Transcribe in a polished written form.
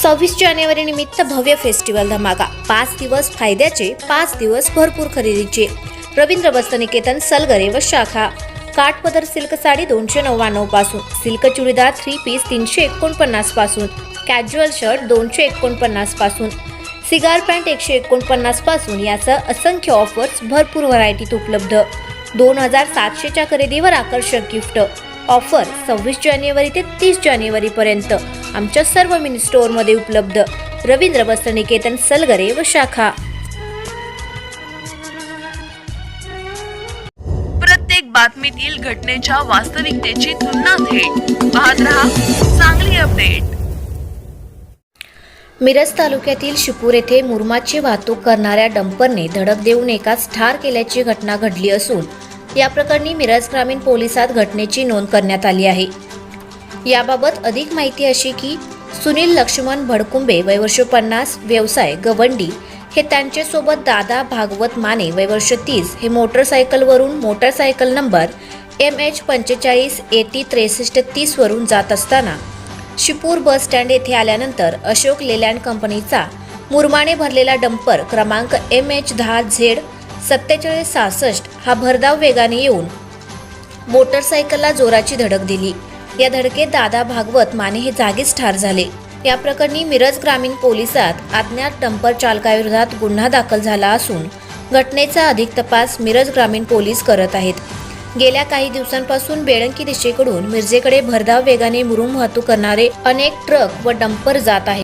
26 जानेवारी निमित्त भव्य फेस्टिवल धमाका। 5 दिवस फायद्याचे, 5 दिवस भरपूर खरेदीचे। रवींद्र वस्त्रनिकेतन सलगरे व शाखा। काठपदर सिल्क साडी 299 पासून, सिल्क चुडीदार 3 पीस 349 पासून, कॅज्युअल शर्ट 249 पासून, सिगार पॅन्ट 149 पासून यासह असंख्य ऑफर्स भरपूर व्हरायटीत उपलब्ध। 2700च्या खरेदीवर आकर्षक गिफ्ट। ऑफर 26 जानेवारी ते 30 जानेवारी पर्यंत आमच्या सर्व मिनी स्टोअरमध्ये उपलब्ध। रवींद्र वस्त्रनिकेतन सलगरे व शाखा। प्रत्येक बातमीतील घटनेच्या वास्तविकतेची तुलना थेट पाहत रहा चांगली अपडेट। मिरज तालुक्यातील शिपूर येथे मुरमाची वाहतूक करणाऱ्या डंपरने धडक देऊन एकास ठार केल्याची घटना घडली असून या प्रकरणी मिरज ग्रामीण पोलिसात घटनेची नोंद करण्यात आली आहे। याबाबत अधिक माहिती अशी की सुनील लक्ष्मण भडकुंबे वय वर्ष 50 व्यवसाय गवंडी हे त्यांच्यासोबत दादा भागवत माने वय वर्ष 30 हे मोटरसायकलवरून मोटरसायकल नंबर MH 45 AT 6330 वरून जात असताना शिपूर बस स्टँड येथे आल्यानंतर अशोक लेलँड कंपनीचा मुरमाने भरलेला डंपर क्रमांक MH 10Z 4766 हा भरधाव वेगाने येऊन मोटरसायकलला जोराची धडक दिली। या धडकेत दादा भागवत माने हे जागीच ठार झाले। या प्रकरणी मिरज ग्रामीण पोलिसात अज्ञात डंपर चालकाविरोधात गुन्हा दाखल झाला असून घटनेचा अधिक तपास मिरज ग्रामीण पोलीस करत आहेत। गेल्या काही दिवसांपासून बेळंकी दिशेकडून मिरजेकडे भरधाव वेगाने मुरुम वाहतूक करणारे अनेक ट्रक व डंपर जात आहेत।